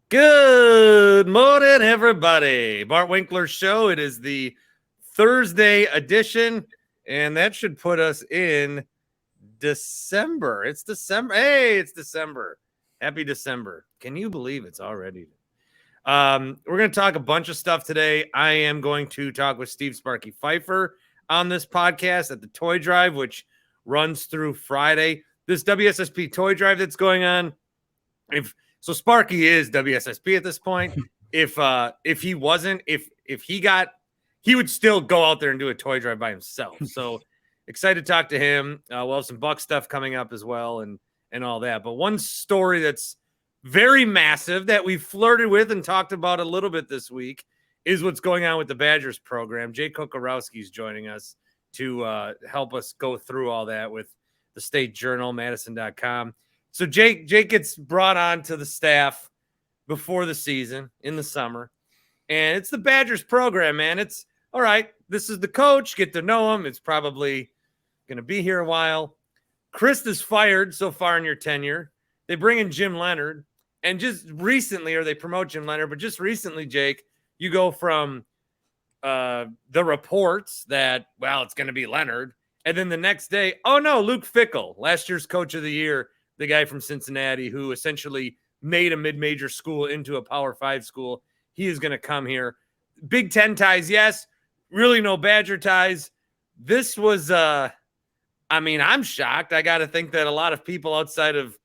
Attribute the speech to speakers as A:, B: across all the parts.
A: Good morning, everybody. Bart Winkler show. It is the Thursday edition, and that should put us in December. It's December. Hey, it's December. Happy December. Can you believe it's already? We're going to talk a bunch of stuff today. I am going to talk with Steve Sparky Pfeiffer on this podcast at the Toy Drive, which runs through Friday. This WSSP Toy Drive that's going on. So Sparky is WSSP at this point. If he wasn't, if he got, he would still go out there and do a toy drive by himself. So excited to talk to him. We'll have some Buck stuff coming up as well and all that. But one story that's very massive that we flirted with and talked about a little bit this week is what's going on with the Badgers program. Jay Kocorowski is joining us to help us go through all that with the State Journal, Madison.com. So Jake gets brought on to the staff before the season in the summer, and it's the Badgers program, man. It's all right. This is the coach. Get to know him. It's probably going to be here a while. Chris is fired so far in your tenure. They bring in Jim Leonard, and just recently, or they promote Jim Leonard, but just recently, Jake, you go from the reports that, well, it's going to be Leonard, and then the next day, oh no, Luke Fickell, last year's coach of the year, the guy from Cincinnati who essentially made a mid-major school into a Power 5 school. He is going to come here. Big Ten ties, yes. Really no Badger ties. This was, I'm shocked. I got to think that a lot of people outside of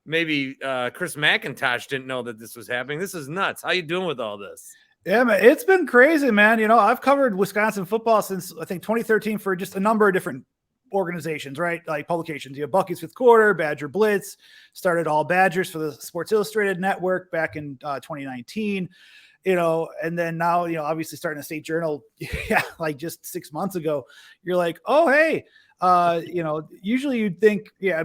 A: maybe Chris McIntosh didn't know that this was happening. This is nuts. How you doing with all this?
B: Yeah, man, it's been crazy, man. You know, I've covered Wisconsin football since, I think, 2013 for just a number of different organizations, right? Like publications. You have Bucky's Fifth Quarter, Badger Blitz, started All Badgers for the Sports Illustrated Network back in 2019, you know, and then now, you know, obviously starting a State Journal, like just 6 months ago, you're like, oh, hey, you know, usually you'd think, I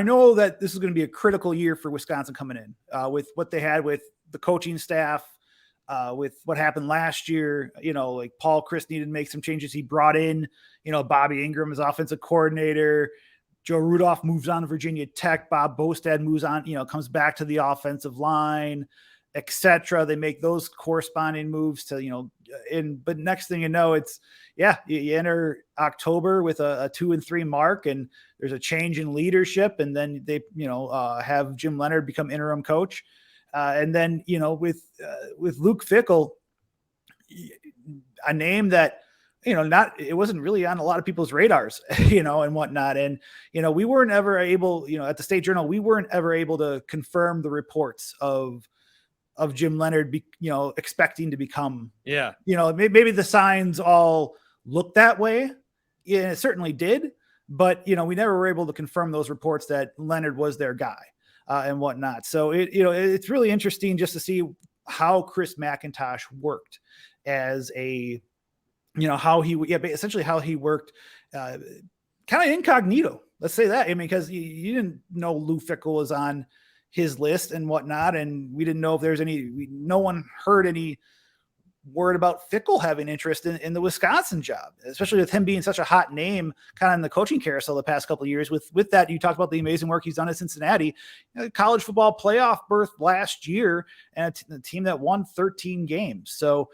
B: know that this is going to be a critical year for Wisconsin coming in with what they had with the coaching staff, with what happened last year. You know, like Paul Chris needed to make some changes. He brought in, you know, Bobby Ingram as offensive coordinator. Joe Rudolph moves on to Virginia Tech. Bob Bostad moves on, you know, comes back to the offensive line, etc. They make those corresponding moves to, you know, but next thing you know, it's, you enter October with a 2-3 mark, and there's a change in leadership. And then they, you know, have Jim Leonard become interim coach. And then, you know, with Luke Fickell, a name that, you know, it wasn't really on a lot of people's radars, you know, and whatnot. And, you know, we weren't ever able, you know, at the State Journal, we weren't ever able to confirm the reports of Jim Leonard, you know, expecting to become, you know, maybe the signs all looked that way. Yeah, it certainly did. But, you know, we never were able to confirm those reports that Leonard was their guy and whatnot. So, it's really interesting just to see how Chris McIntosh worked as a, you know, essentially how he worked kind of incognito. Let's say that. I mean, because you didn't know Lou Fickell was on his list and whatnot. And we didn't know if there's no one heard any word about Fickell having interest in the Wisconsin job, especially with him being such a hot name kind of in the coaching carousel the past couple of years. With that, you talked about the amazing work he's done at Cincinnati, you know, college football playoff berth last year, and a team that won 13 games. So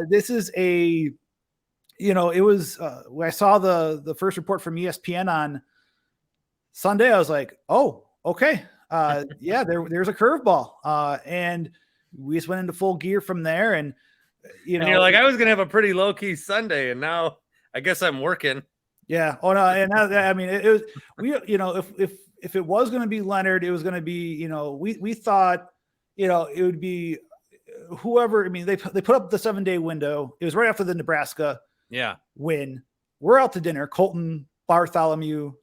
B: this is a, you know, it was when I saw the first report from ESPN on Sunday, I was like, oh, okay. There's a curveball. And we just went into full gear from there. And, you know,
A: and you're like, I was going to have a pretty low key Sunday, and now I guess I'm working.
B: Yeah. Oh no. And I mean, it was, you know, if it was going to be Leonard, it was going to be, you know, we thought, you know, it would be whoever. I mean, they put up the 7-day window. It was right after the Nebraska win. We're out to dinner. Colton, Bartholomew,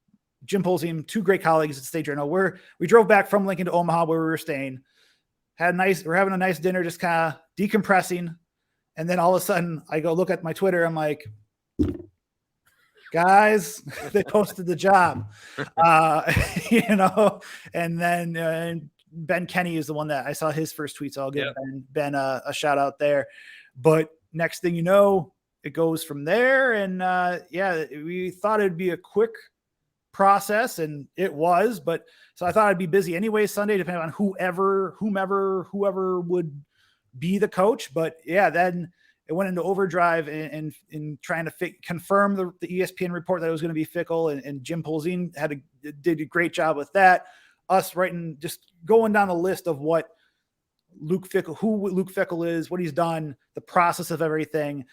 B: Jim Polzin, two great colleagues at State Journal. We drove back from Lincoln to Omaha where we were staying. We're having a nice dinner, just kind of decompressing. And then all of a sudden I go look at my Twitter. I'm like, guys, they posted the job, you know, and then Ben Kenny is the one that I saw his first tweet. So I'll give Ben a shout out there. But next thing you know, it goes from there. And we thought it'd be a quick process, and it was, but so I thought I'd be busy anyway Sunday, depending on whoever would be the coach. But yeah, then it went into overdrive and trying to confirm the ESPN report that it was going to be Fickell, and Jim Polzin did a great job with that. Us writing, just going down a list of what who Luke Fickell is, what he's done, the process of everything.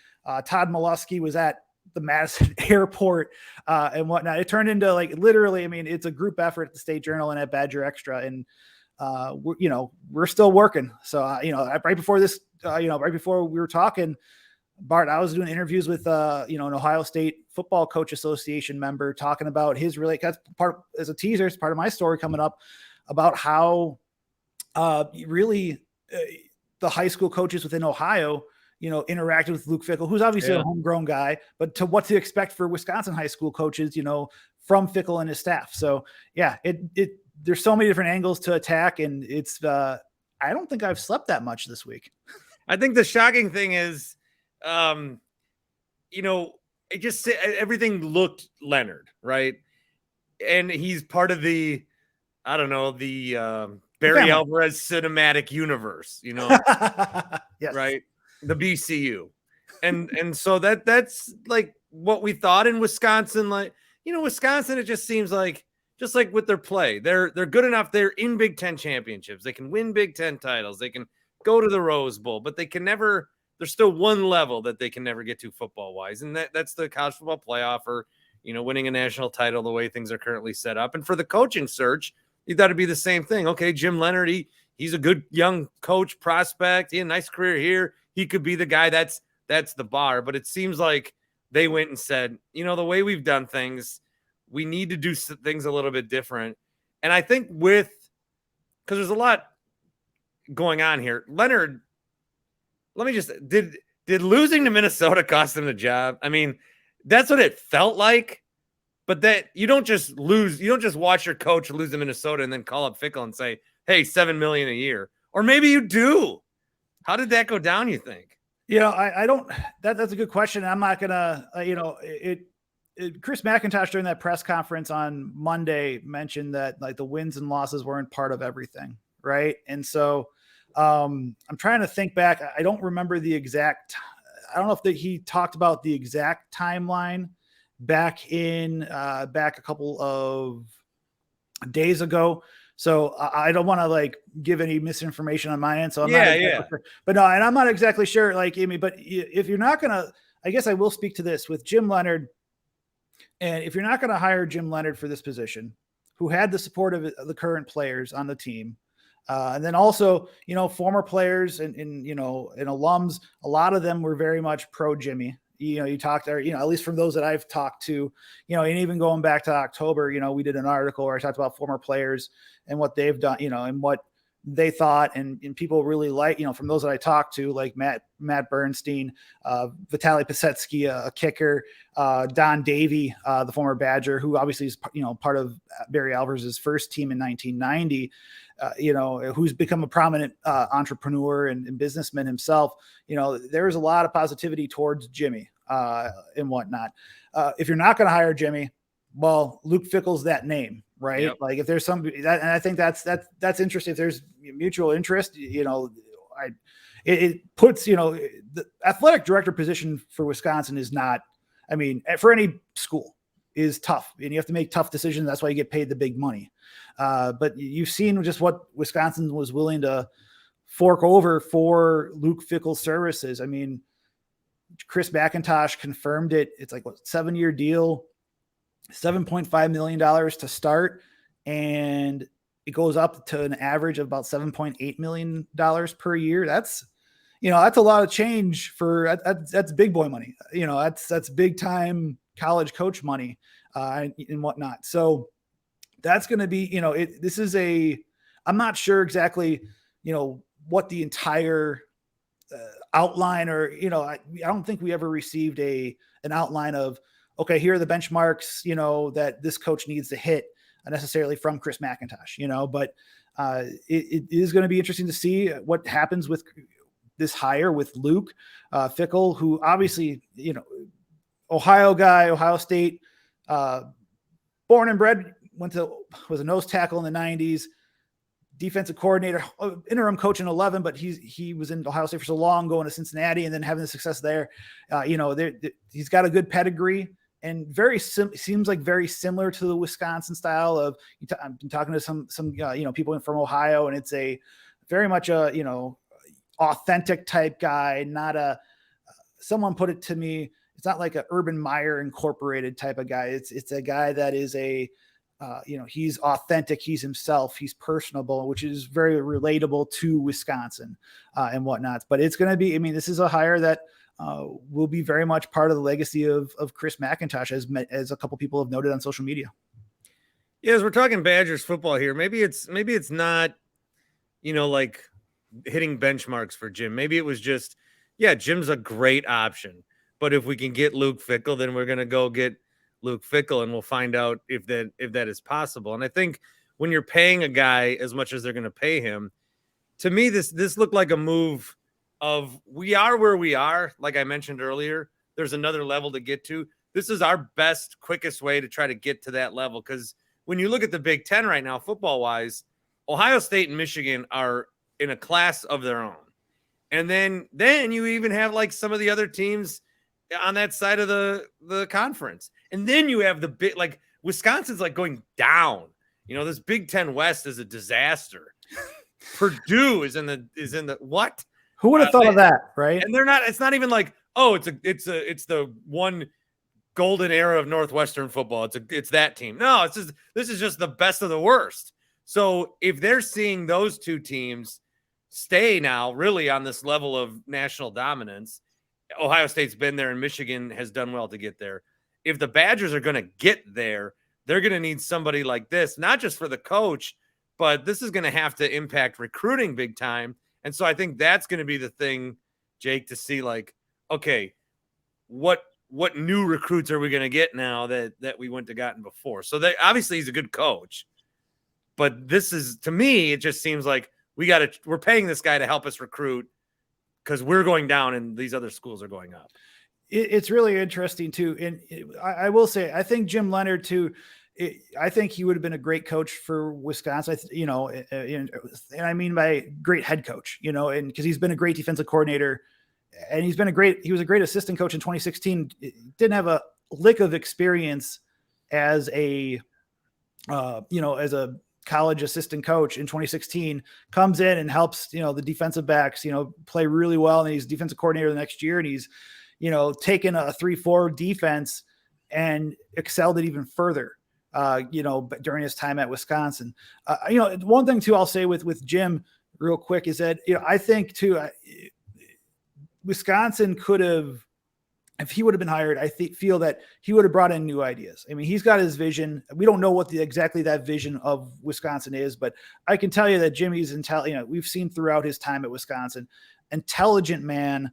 B: Todd Molesky was at the Madison airport and whatnot. It turned into like literally, I mean, it's a group effort at the State Journal and at Badger Extra, and we're still working. So right before this, right before we were talking, Bart, I was doing interviews with an Ohio State Football Coach Association member talking about his that's part as a teaser. It's part of my story coming up about how the high school coaches within Ohio interacted with Luke Fickell, who's obviously a homegrown guy, but to what to expect for Wisconsin high school coaches, from Fickell and his staff. So yeah, there's so many different angles to attack, and it's, I don't think I've slept that much this week.
A: I think the shocking thing is, it just, everything looked Leonard, right? And he's part of the, I don't know, the Barry Alvarez cinematic universe,
B: Yes.
A: Right? The BCU. And so that's like what we thought in Wisconsin. Like, Wisconsin, it just seems like, just like with their play, they're good enough. They're in Big Ten championships. They can win Big Ten titles. They can go to the Rose Bowl, but they can never, there's still one level that they can never get to football wise. And that's the college football playoff, or, winning a national title the way things are currently set up. And for the coaching search, you thought it'd be the same thing. Okay, Jim Leonard, he's a good young coach prospect. He had a nice career here. He could be the guy. That's the bar. But it seems like they went and said, the way we've done things, we need to do things a little bit different. And I think because there's a lot going on here. Leonard, let me just, did losing to Minnesota cost him the job? I mean, that's what it felt like. But that you don't just watch your coach lose to Minnesota and then call up Fickell and say, hey, $7 million a year. Or maybe you do. How did that go down, you think?
B: I don't, that's a good question. I'm not gonna, Chris McIntosh during that press conference on Monday mentioned that like the wins and losses weren't part of everything. Right. And so I'm trying to think back. I don't remember the exact, I don't know if he talked about the exact timeline back a couple of days ago. So I don't want to like give any misinformation on my end. So I'm not exactly sure. But no, and I'm not exactly sure. Like, I mean, but if you're not going to, I guess I will speak to this with Jim Leonard. And if you're not going to hire Jim Leonard for this position, who had the support of the current players on the team, and then also, former players and alums, a lot of them were very much pro Jimmy. You talked there, at least from those that I've talked to, and even going back to October, we did an article where I talked about former players and what they've done, and what they thought, and people really like, from those that I talked to, like Matt Bernstein, Vitaly Pisetsky, a kicker, Don Davey, the former Badger, who obviously is, part of Barry Alvarez's first team in 1990, who's become a prominent entrepreneur and businessman himself. There was a lot of positivity towards Jimmy and whatnot. If you're not going to hire Jimmy, well, Luke Fickell's that name, right? Yep. Like if there's somebody that, and I think that's interesting. If there's mutual interest, it puts, the athletic director position for Wisconsin is not, I mean, for any school is tough, and you have to make tough decisions. That's why you get paid the big money. But you've seen just what Wisconsin was willing to fork over for Luke Fickell's services. I mean, Chris McIntosh confirmed it. It's like what, 7-year deal, $7.5 million to start. And it goes up to an average of about $7.8 million per year. That's, that's a lot of change for, that's big boy money. That's big time college coach money and whatnot. So that's going to be, I'm not sure exactly, what the entire outline or, I don't think we ever received an outline of, okay, here are the benchmarks, that this coach needs to hit necessarily from Chris McIntosh, but it is going to be interesting to see what happens with this hire with Luke Fickell, who obviously, Ohio guy, Ohio State born and bred, was a nose tackle in the 90s, defensive coordinator, interim coach in 11, but he was in Ohio State for so long, going to Cincinnati and then having the success there. He's got a good pedigree and seems like very similar to the Wisconsin style of. I'm talking to some people from Ohio, and it's a very much a authentic type guy, not a. Someone put it to me. It's not like a Urban Meyer Incorporated type of guy. It's a guy that is he's authentic, he's himself, he's personable, which is very relatable to Wisconsin and whatnot. But it's going to be, this is a hire that will be very much part of the legacy of Chris McIntosh, as a couple people have noted on social media.
A: Yeah, as we're talking Badgers football here, maybe it's not, like hitting benchmarks for Jim. Maybe it was just, Jim's a great option. But if we can get Luke Fickell, then we're going to go get Luke Fickell, and we'll find out if that is possible. And I think when you're paying a guy as much as they're going to pay him, to me, this looked like a move of, we are where we are. Like I mentioned earlier, there's another level to get to. This is our best, quickest way to try to get to that level. Because when you look at the Big Ten right now, football wise, Ohio State and Michigan are in a class of their own. And then you even have like some of the other teams on that side of the conference. And then you have the big, like Wisconsin's like going down. This Big Ten West is a disaster. Purdue is in the what?
B: Who would have thought of that, right?
A: And it's not even like, oh, it's the one golden era of Northwestern football. It's that team. No, this is just the best of the worst. So if they're seeing those two teams stay now really on this level of national dominance, Ohio State's been there and Michigan has done well to get there. If the Badgers are going to get there, they're going to need somebody like this, not just for the coach, but this is going to have to impact recruiting big time. And so I think that's going to be the thing, Jake, to see like, okay, what new recruits are we going to get now that we wouldn't have gotten before? So obviously he's a good coach, but this is, to me, it just seems like we're paying this guy to help us recruit because we're going down and these other schools are going up.
B: It's really interesting too. And I will say, I think Jim Leonhard too, I think he would have been a great coach for Wisconsin, and I mean by great head coach, and because he's been a great defensive coordinator and he was a great assistant coach in 2016, didn't have a lick of experience as a college assistant coach in 2016, comes in and helps, the defensive backs, play really well. And he's defensive coordinator the next year. And he's, taken a 3-4 defense and excelled it even further, during his time at Wisconsin. One thing too, I'll say with Jim real quick is that, I think too, Wisconsin could have, if he would have been hired, I feel that he would have brought in new ideas. He's got his vision. We don't know what exactly that vision of Wisconsin is, but I can tell you that Jimmy's intelligent. We've seen throughout his time at Wisconsin, intelligent man,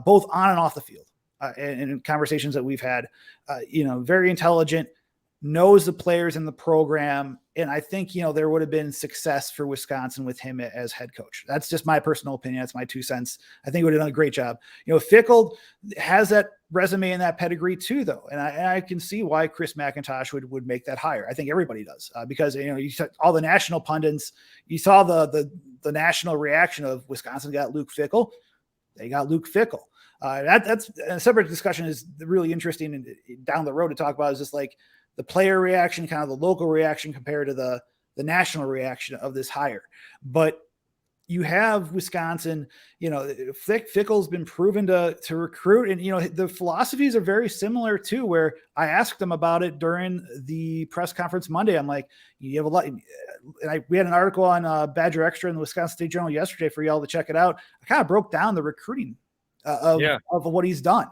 B: both on and off the field, and in conversations that we've had, very intelligent, knows the players in the program. And I think, there would have been success for Wisconsin with him as head coach. That's just my personal opinion. That's my 2 cents. I think he would have done a great job. Fickell has that resume and that pedigree too, though. And I can see why Chris McIntosh would make that hire. I think everybody does, because, you saw all the national pundits, you saw the national reaction of Wisconsin got Luke Fickell. They got Luke Fickell. That's a separate discussion, is really interesting and down the road to talk about, is just like the player reaction, kind of the local reaction compared to the national reaction of this hire. But you have Wisconsin, Fickell's been proven to recruit, and, the philosophies are very similar too, where I asked them about it during the press conference Monday. I'm like, you have a lot. And we had an article on Badger Extra in the Wisconsin State Journal yesterday for y'all to check it out. I kind of broke down the recruiting of what he's done.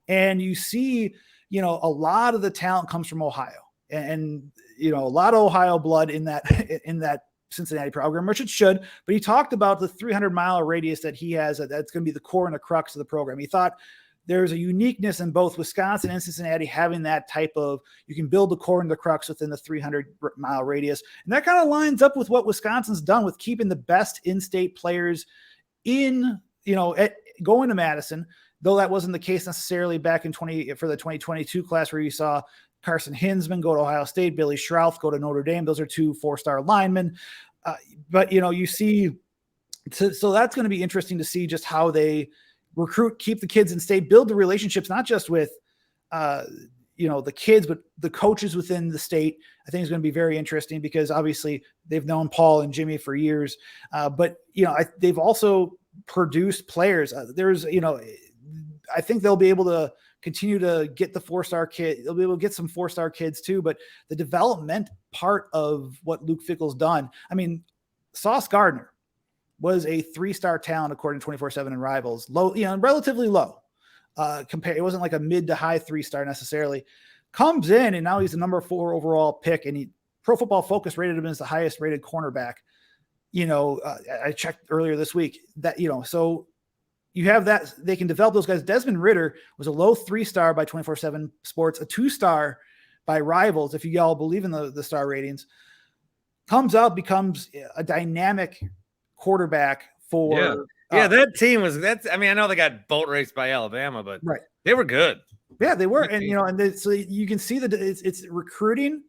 B: And you see, a lot of the talent comes from Ohio, and a lot of Ohio blood in that Cincinnati program, which it should. But he talked about the 300-mile radius that he has. That's going to be the core and the crux of the program. He thought there's a uniqueness in both Wisconsin and Cincinnati having that type of, you can build the core and the crux within the 300-mile radius. And that kind of lines up with what Wisconsin's done with keeping the best in-state players in, going to Madison, though that wasn't the case necessarily back in for the 2022 class, where you saw Carson Hinsman go to Ohio State, Billy Schrouth go to Notre Dame. Those are 2 4-star linemen. But, you see, so that's going to be interesting to see just how they recruit, keep the kids in state, build the relationships, not just with, the kids, but the coaches within the state. I think is going to be very interesting because obviously they've known Paul and Jimmy for years. But, they've also produced players. I think they'll be able to continue to get the 4-star kid. They'll be able to get some 4-star kids too, but the development part of what Luke Fickell's done. I mean, Sauce Gardner was a 3-star talent according to 24/7 and Rivals. Low, relatively low. It wasn't like a mid to high 3-star necessarily. Comes in and now he's the number 4 overall pick, and Pro Football Focus rated him as the highest rated cornerback. I checked earlier this week that, so you have that, they can develop those guys. Desmond Ridder was a low 3-star by 24/7 Sports, a 2-star by Rivals, if you all believe in the star ratings. Comes out, becomes a dynamic quarterback for
A: that team I know they got boat raced by Alabama, but
B: right,
A: they were good.
B: Yeah, they were. And so you can see that it's recruiting.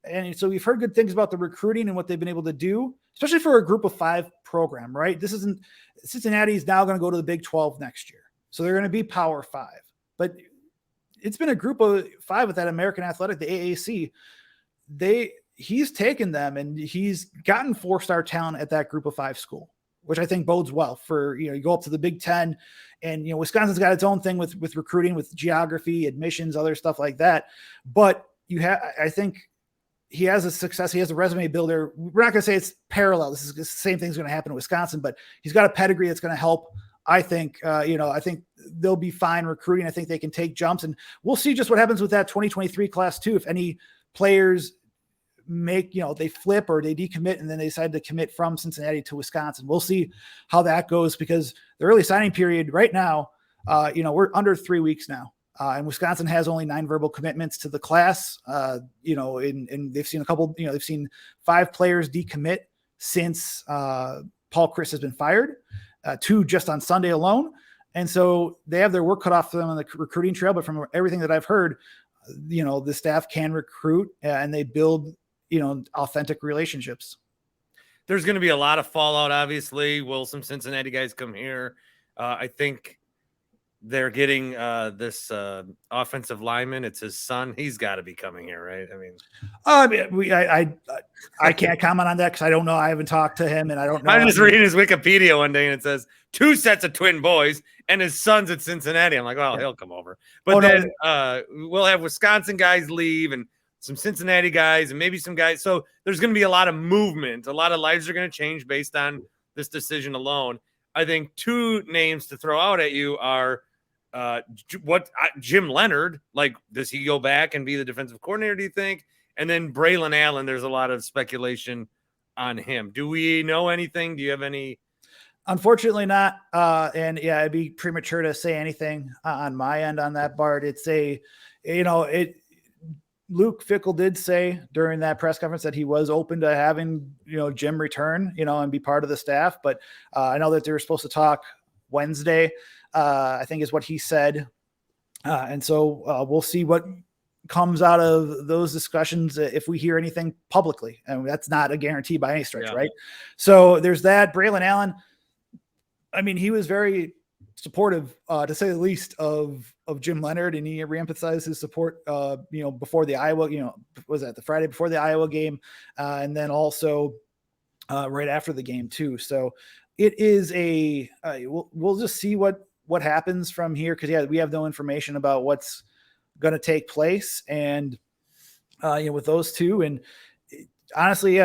B: And so we've heard good things about the recruiting and what they've been able to do, especially for a group of 5 program, right? Cincinnati is now going to go to the Big 12 next year. So they're going to be Power 5, but it's been a group of 5 with that American Athletic, the AAC. He's taken them and he's gotten 4-star talent at that group of 5 school, which I think bodes well for, you go up to the Big 10, and, Wisconsin's got its own thing with recruiting, with geography, admissions, other stuff like that. But I think he has a success. He has a resume builder. We're not going to say it's parallel. This is the same thing's going to happen in Wisconsin, but he's got a pedigree that's going to help. I think they'll be fine recruiting. I think they can take jumps, and we'll see just what happens with that 2023 class too. If any players make, they flip or they decommit and then they decide to commit from Cincinnati to Wisconsin, we'll see how that goes, because the early signing period right now, we're under 3 weeks now. And Wisconsin has only 9 verbal commitments to the class, and they've seen they've seen 5 players decommit since Paul Chryst has been fired, 2 just on Sunday alone. And so they have their work cut off for them on the recruiting trail. But from everything that I've heard, the staff can recruit and they build, authentic relationships.
A: There's going to be a lot of fallout, obviously. Will some Cincinnati guys come here? I think they're getting this offensive lineman. It's his son. He's got to be coming here, right?
B: I can't comment on that because I don't know. I haven't talked to him, and I don't know.
A: I'm just reading his Wikipedia one day, and it says 2 sets of twin boys, and his son's at Cincinnati. I'm like, well, he'll come over. But we'll have Wisconsin guys leave, and some Cincinnati guys, and maybe some guys. So there's going to be a lot of movement. A lot of lives are going to change based on this decision alone. I think 2 names to throw out at you are Jim Leonard. Like, does he go back and be the defensive coordinator, do you think? And then Braylon Allen, there's a lot of speculation on him. Do we know anything? Do you have any?
B: Unfortunately not. It'd be premature to say anything on my end on that, Bart. Luke Fickell did say during that press conference that he was open to having, Jim return, and be part of the staff. But I know that they were supposed to talk Wednesday, I think is what he said. And so we'll see what comes out of those discussions if we hear anything publicly. And that's not a guarantee by any stretch, right? So there's that. Braylon Allen, he was very supportive, to say the least, of Jim Leonard, and he reemphasized his support, before the Iowa, was that the Friday before the Iowa game, and then also right after the game too. So it is we'll just see what happens from here, because we have no information about what's going to take place, and with those 2, and honestly,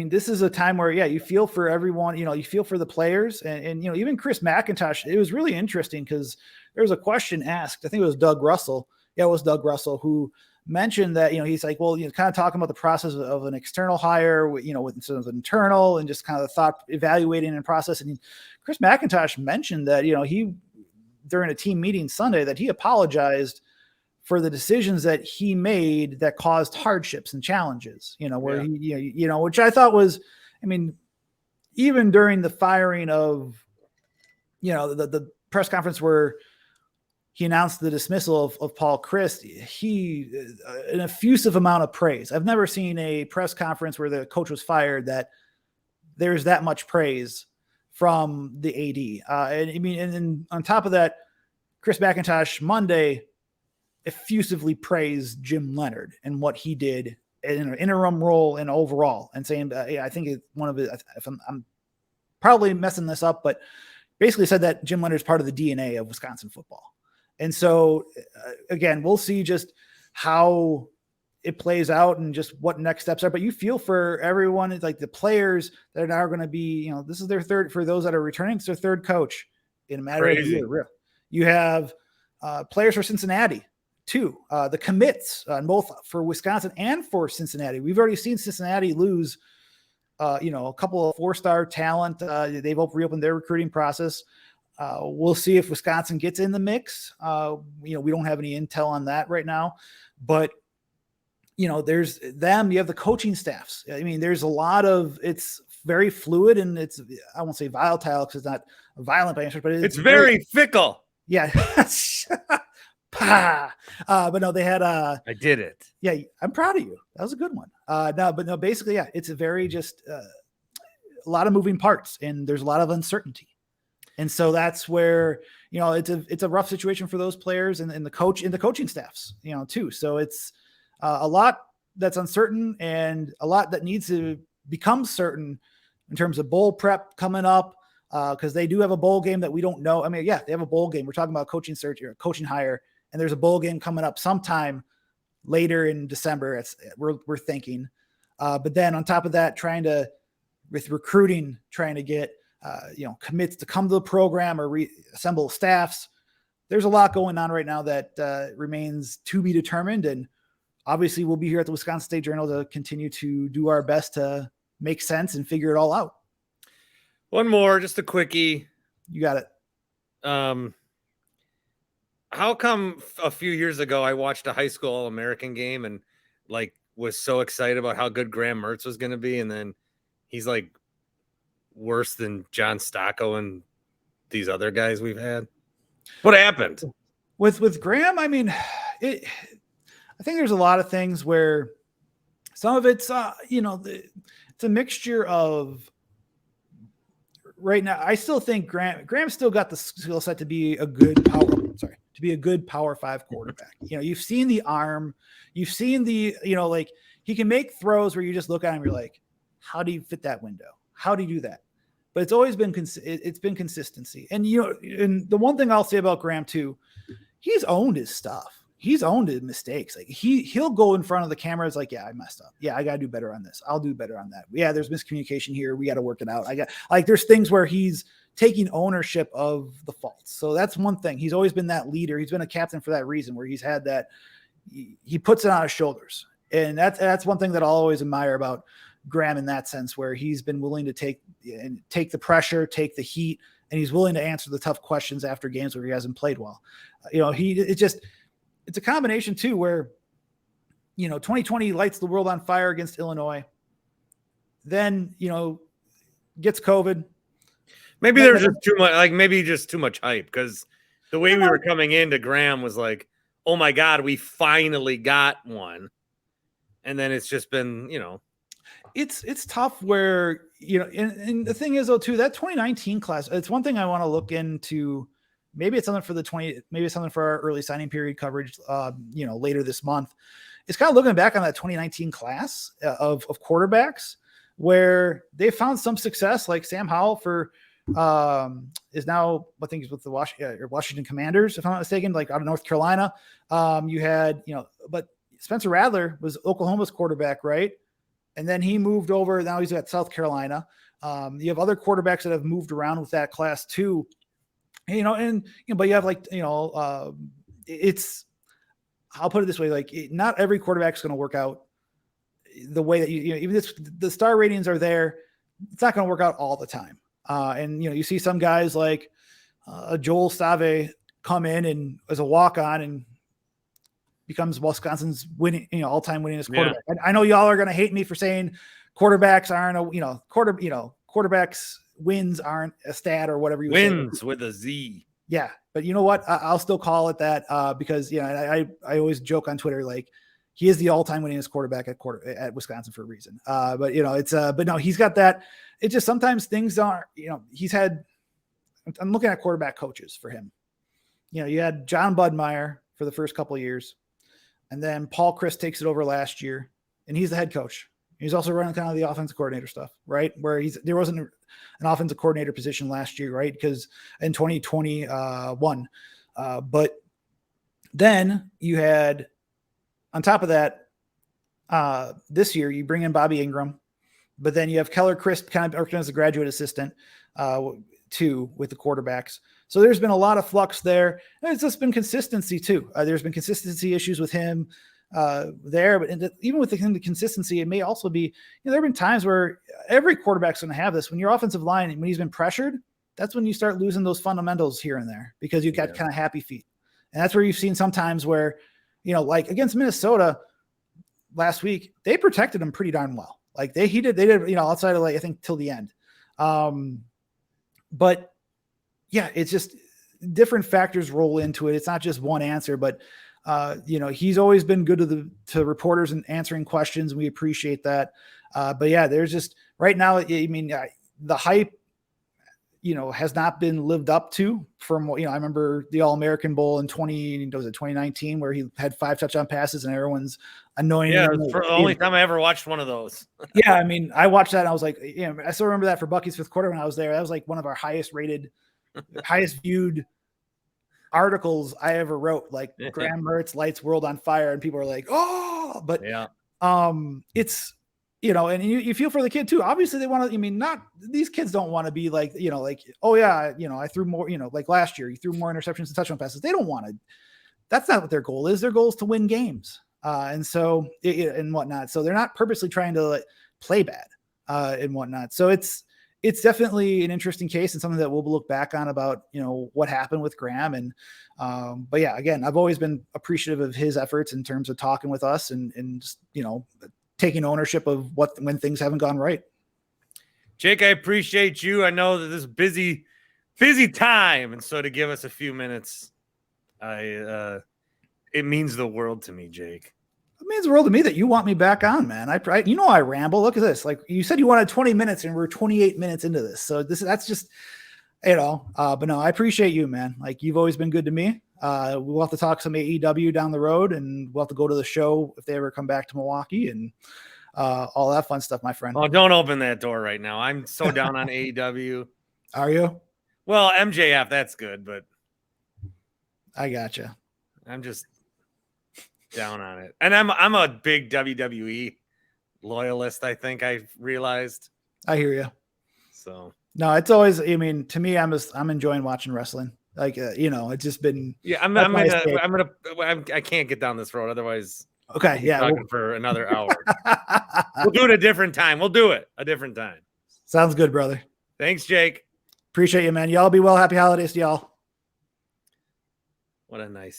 B: this is a time where, you feel for everyone, you feel for the players, and even Chris McIntosh. It was really interesting because there was a question asked. I think it was Doug Russell. Yeah, it was Doug Russell who mentioned that, he's like, well, kind of talking about the process of an external hire, with instead of an internal, and just kind of the thought evaluating and process. And Chris McIntosh mentioned that, he, during a team meeting Sunday, that he apologized for the decisions that he made that caused hardships and challenges, where he, which I thought was, even during the firing of, the press conference where he announced the dismissal of Paul Chryst, an effusive amount of praise. I've never seen a press conference where the coach was fired that there's that much praise from the AD. And I mean, and on top of that, Chris McIntosh Monday effusively praised Jim Leonard and what he did in an interim role and overall, and saying, I think it's one of it. If I'm probably messing this up, but basically said that Jim Leonard is part of the DNA of Wisconsin football. And so again, we'll see just how it plays out and just what next steps are. But you feel for everyone, it's like the players that are now going to be, this is their third, for those that are returning, it's their third coach in a matter of a year. You have players for Cincinnati too. The commits both for Wisconsin and for Cincinnati. We've already seen Cincinnati lose, a couple of 4-star talent. They've reopened their recruiting process. We'll see if Wisconsin gets in the mix. We don't have any intel on that right now, but there's them. You have the coaching staffs. I mean, there's a lot of, it's very fluid, and it's, I won't say volatile because it's not violent by any stretch, but
A: it's very fickle.
B: Yeah. But no, they had I
A: did it.
B: Yeah, I'm proud of you. That was a good one. Basically, yeah, it's a very just a lot of moving parts, and there's a lot of uncertainty. And so that's where, it's a rough situation for those players and the coaching staffs, too. So it's a lot that's uncertain and a lot that needs to become certain in terms of bowl prep coming up, because they do have a bowl game that we don't know. I mean, yeah, they have a bowl game. We're talking about coaching search or coaching hire, and there's a bowl game coming up sometime later in December. We're thinking, but then on top of that, with recruiting, trying to get commits to come to the program or reassemble staffs. There's a lot going on right now that remains to be determined. And obviously we'll be here at the Wisconsin State Journal to continue to do our best to make sense and figure it all out.
A: One more, just a quickie.
B: You got it.
A: How come a few years ago I watched a high school All-American game and was so excited about how good Graham Mertz was going to be, and then he's worse than John Stocco and these other guys we've had? What happened
B: with Graham? I mean, I think there's a lot of things where some of it's it's a mixture of. Right now, I still think Graham still got the skill set to be a good Power 5 quarterback. You've seen the arm, you've seen the, he can make throws where you just look at him, you're like, how do you fit that window? How do you do that? But it's always been, it's been consistency. And, and the one thing I'll say about Graham too, he's owned his stuff. He's owned his mistakes. He'll go in front of the camera. It's like, yeah, I messed up. Yeah, I got to do better on this. I'll do better on that. Yeah, there's miscommunication here. We got to work it out. There's things where he's taking ownership of the faults. So that's one thing. He's always been that leader. He's been a captain for that reason, where he's had that, he puts it on his shoulders. And that's one thing that I'll always admire about Graham in that sense, where he's been willing to take the pressure, take the heat, and he's willing to answer the tough questions after games where he hasn't played well. It's a combination too, where, 2020 lights the world on fire against Illinois, then, gets COVID.
A: Maybe there's just too much, maybe just too much hype, because the way we were coming into Graham was like, oh my God, we finally got one. And then it's just been,
B: it's tough where, and the thing is though, too, that 2019 class, it's one thing I want to look into. Maybe it's something for maybe it's something for our early signing period coverage, later this month. It's kind of looking back on that 2019 class of quarterbacks where they found some success, like Sam Howell is now, I think he's with the Washington Commanders, if I'm not mistaken, out of North Carolina. You had, but Spencer Rattler was Oklahoma's quarterback, right? And then he moved over. Now he's at South Carolina. You have other quarterbacks that have moved around with that class too. But you have it's, I'll put it this way, not every quarterback's going to work out the way that even the star ratings are there. It's not going to work out all the time. And you see some guys like Joel Stave come in and as a walk-on and becomes Wisconsin's winning, all-time winningest quarterback. Yeah. I know y'all are going to hate me for saying quarterbacks aren't quarterbacks wins aren't a stat or whatever you
A: wins say. With a Z.
B: Yeah, but you know what? I'll still call it that because I always joke on Twitter like he is the all-time winningest quarterback at Wisconsin for a reason. But it's but no, he's got that. It just sometimes things aren't. He's had. I'm looking at quarterback coaches for him. You had John Budmeyer for the first couple of years, and then Paul Chryst takes it over last year, and he's the head coach. He's also running kind of the offensive coordinator stuff, right? Where there wasn't an offensive coordinator position last year, right? Because in 2021, but then you had on top of that, this year you bring in Bobby Ingram, but then you have Keller Chryst kind of working as a graduate assistant too with the quarterbacks. So there's been a lot of flux there. And it's just been consistency too. There's been consistency issues with him there, but even with the consistency, it may also be, there have been times where every quarterback's going to have this. When your offensive line, when he's been pressured, that's when you start losing those fundamentals here and there because you got kind of happy feet. And that's where you've seen sometimes where, like against Minnesota last week, they protected him pretty darn well. Like they did, outside of I think till the end. But yeah, it's just different factors roll into it. It's not just one answer, but he's always been good to reporters and answering questions. And we appreciate that. But yeah, there's just right now, the hype, has not been lived up to from, I remember the All-American Bowl in 2019 where he had 5 touchdown passes and everyone's annoying.
A: Yeah, for the only time I ever watched one of those.
B: Yeah. I watched that and I was like, I still remember that for Bucky's fifth quarter when I was there. That was like one of our highest rated, highest viewed articles I ever wrote, like Graham Mertz lights world on fire. And people are like, oh, but
A: yeah,
B: it's, and you feel for the kid too. Obviously they want to, not these kids don't want to be like, oh yeah, I threw more, like last year, you threw more interceptions and touchdown passes. They don't want to, that's not what their goal is. Their goal is to win games. And so, and whatnot. So they're not purposely trying to play bad and whatnot. So it's definitely an interesting case and something that we'll look back on about, what happened with Graham. And, but yeah, again, I've always been appreciative of his efforts in terms of talking with us and just, taking ownership of when things haven't gone right.
A: Jake, I appreciate you. I know that this is busy time. And so to give us a few minutes, it means the world to me, Jake.
B: It means the world to me that you want me back on, man. I ramble. Look at this. Like you said, you wanted 20 minutes and we're 28 minutes into this. So that's just, but no, I appreciate you, man. Like you've always been good to me. We'll have to talk some AEW down the road and we'll have to go to the show if they ever come back to Milwaukee and all that fun stuff, my friend.
A: Oh, don't open that door right now. I'm so down on AEW.
B: Are you?
A: Well, MJF, that's good, but
B: I gotcha.
A: I'm just down on it. And I'm a big WWE loyalist, I think I realized.
B: I hear you.
A: So
B: no, it's always, to me, I'm enjoying watching wrestling. Like, it's just been.
A: Yeah, I can't get down this road. Otherwise,
B: okay. Yeah.
A: Talking for another hour. We'll do it a different time. We'll do it a different time.
B: Sounds good, brother.
A: Thanks, Jake.
B: Appreciate you, man. Y'all be well. Happy holidays to y'all.
A: What a nice